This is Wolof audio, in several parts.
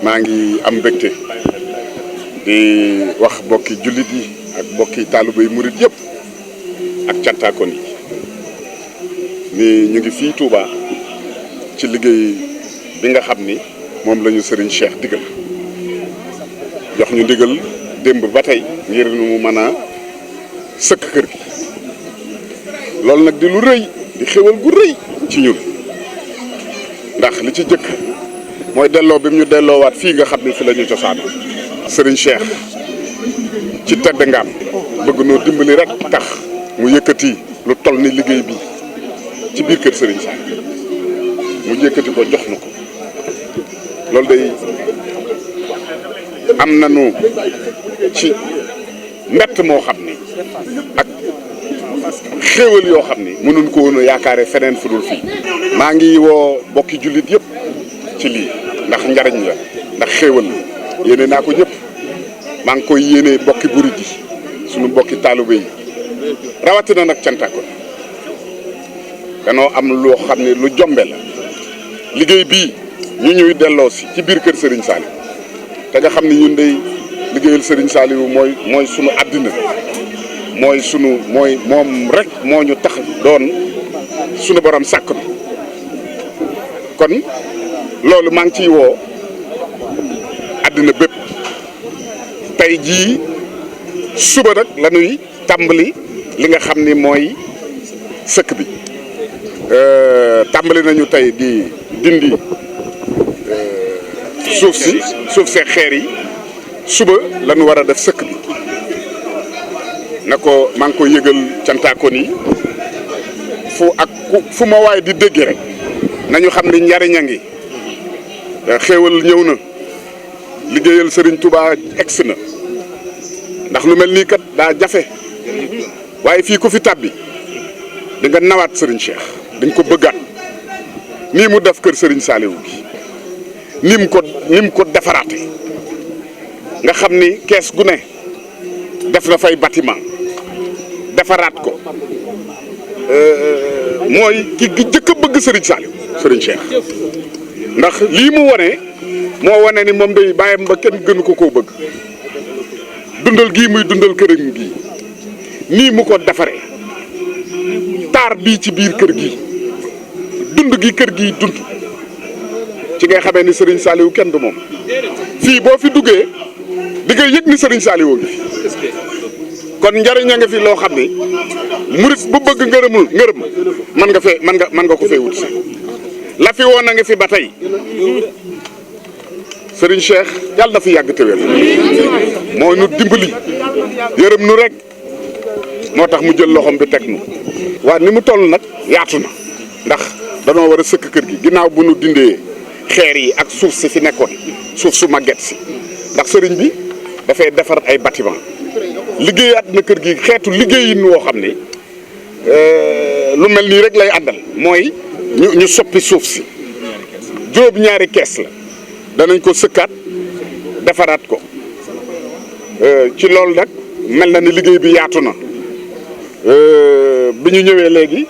maa ngi am mbégte di wax bokki jullit yi ak bokki taalibe yi murit yëpp ak cantaakoon yi ni ñu ngi fii Touba ci liggéey bi nga xam ni moom la ñu Serigne Cheikh digal jox ñu ndigal démb ba tey ngir mu mën a sëkk kër gi loolu nag di lu rëy di xéwal gu rëy ci ñun ndax li ci jëkk mooy delloo bi mu ñu delloowaat fii nga xam ne fi la ñu cosaan Serigne Cheikh ci tedd ngaam bëgg noo dimbali rek tax mu yëkkati lu toll ni liggéey bi ci biir kër Serigne Sall mu yëkkati ko jox na ko loolu day am nañu ci mbett moo xam ni ak xéewal yoo xam ni mënuñ ko woon a yaakaare feneen fu dul fii. maa ngi woo bokki jullit yëpp ci lii ndax njariñ la ndax xéewal la yéene naa ko ñëpp maa ngi koy yéene bokki burit yi sunu bokki taalibe yi rawatina nag cantaako danoo am loo xam ne lu jombe la liggéey bii ñu ñuy delloo si ci biir kër Serigne Saliou te nga xam ni ñun day liggéeyal Serigne Saliou mooy sunu àddina mooy sunu moom rek moo ñu tax doon sunu borom sàkk na kon loolu maa ngi ciy woo àddina bépp tey jii suba nag la ñuy tàmbali li nga xam ni mooy sëkk bi tàmbali nañu tey di dindi suuf see xeer yi suba la ñu war a def sëkk bi na ko maa ngi koy yëgal cantaakoon yi fu ma waay di dégg rek nañu xam ni njariñ a ngi xéewal ñëw na liggéeyal Serigne Touba egsi na ndax lu mel nii kat daa jafe waaye fii ku fi tàbbi di nga nawaat Serigne Cheikh dañ ko bëggaat nii mu def kër Serigne Saliou gi ni mu ko defaraate nga xam ni kees gu ne def na fay bâtiment defaraat ko mooy ki jëkk a bëgg Serigne Saliou Serigne Cheikh ndax lii mu wane moo wane ni moom day bàyyam ba kenn gënu ko koo bëgg dundal gii muy dundal këram gii nii mu ko defaree taar bii ci biir kër gi dund gi kër gi dund ci ngay xamee ni Serigne Saliou kenn du moom fii boo fi duggee di nga yëg ni Serigne Saliou ngi fi kon njariñ a nga fi loo xam ni murit bu bëgg ngërëm mën nga ko fee wut si la fi woon a nga fi ba tey Serigne Cheikh yàlla na fi yàgg te wér moo nu dimbali yërëm nu rek moo tax mu jël loxoom bi teg nu waa ni mu toll nag yaatu na ndax danoo war a sëkk kër gi ginnaaw bu nu dindee xeer yi ak suuf si fi nekkoon suuf su màgget si ndax sëriñ bi dafay defar ay bâtiment liggéeyaat na kër gi xeetu liggéeyin woo xam ni lu mel nii rek lay àndal mooy ñu soppi suuf si juróom-ñaari kees la danañ ko sëkkaat defaraat ko ci loolu nag mel na ni liggéey bi yaatu na bi ñu ñëwee léegi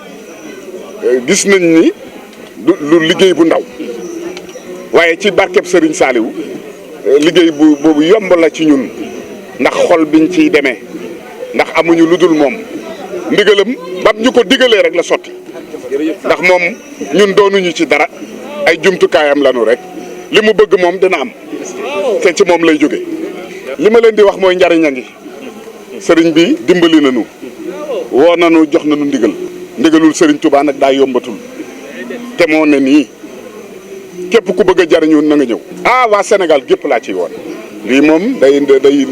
gis nañ ni lu liggéey bu ndaw waaye ci barkeb Serigne Saliou liggéey boobu yomb la ci ñun ndax xol biñ ciy demee ndax amuñu lu dul moom ndigalam bam ñu ko digalee rek la sotti ndax moom ñun doonuñu ci dara ay jumtukaayam lanu rek li mu bëgg moom dina am te ci moom lay jóge li ma leen di wax mooy njariñ a ngi sëriñ bi dimbali nañu woo nañu jox nañu ndigalul Serigne Touba nag daa yombatul te moo ne nii képp ku bëgg a jariñu na nga ñëw. waa Sénégal gépp laa ciy woon lii moom day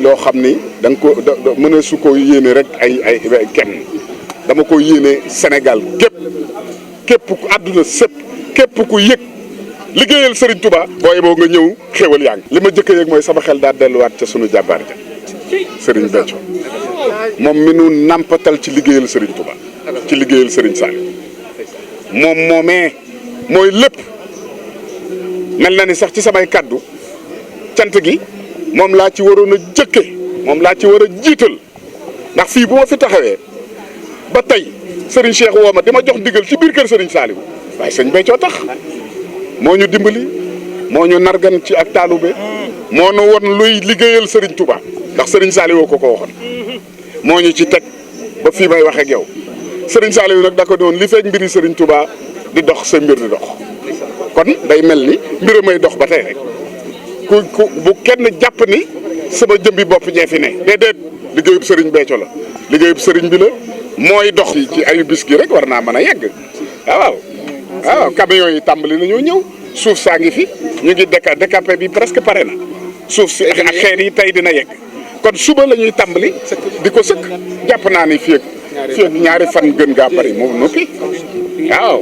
loo xam ni da nga ko mën a su ko yéene rek ay kenn dama ko yéene Sénégal képp ku àdduna sëpp képp ku yëg liggéeyal Serigne Touba. booy boo nga ñëw xéwal yaa ngi. li ma jëkk yëg mooy sama xel daa delluwaat ca sunu jàmbaar ja Serigne Béthio moom mi nu nàmpatal ci liggéeyal Serigne Touba ci liggéeyal Serigne Saliou moom moomee mooy lépp. mel na ni sax ci samay kaddu cant gi moom laa ci waroon a jëkke moom laa ci war a jiital ndax fii bu ma fi taxawee ba tey Serigne Cheikh woo ma di ma jox ndigal ci biir kër Serigne Saliou waaye sëñ Béthio tax moo ñu dimbali moo ñu nargan ci ak taalube moo nu won luy liggéeyal Serigne Touba ndax Serigne Saliou ko waxoon moo ñu ci teg ba fii may wax ak yow Serigne Saliou nag da ko doon li fekk mbiri Serigne Touba di dox sa mbir di dox kon day mel ni mbir may dox ba tey rek ku bu kenn jàpp ni sama jëmbi bopp ñee fi ne déedéet liggéeyub Serigne Béthio la liggéeyub Serigne bi la mooy dox ci ayu bis gi rek war naa mën a yegg waaw camions yi tàmbali nañoo ñëw suuf saa ngi fi ñu ngi décapé bi presque pare na suuf si ak xeer yi tey dina yegg kon suba la ñuy tàmbali di ko sëkk jàpp naa ni fii ak ñaari fan gën gaa bari moom noppi waaw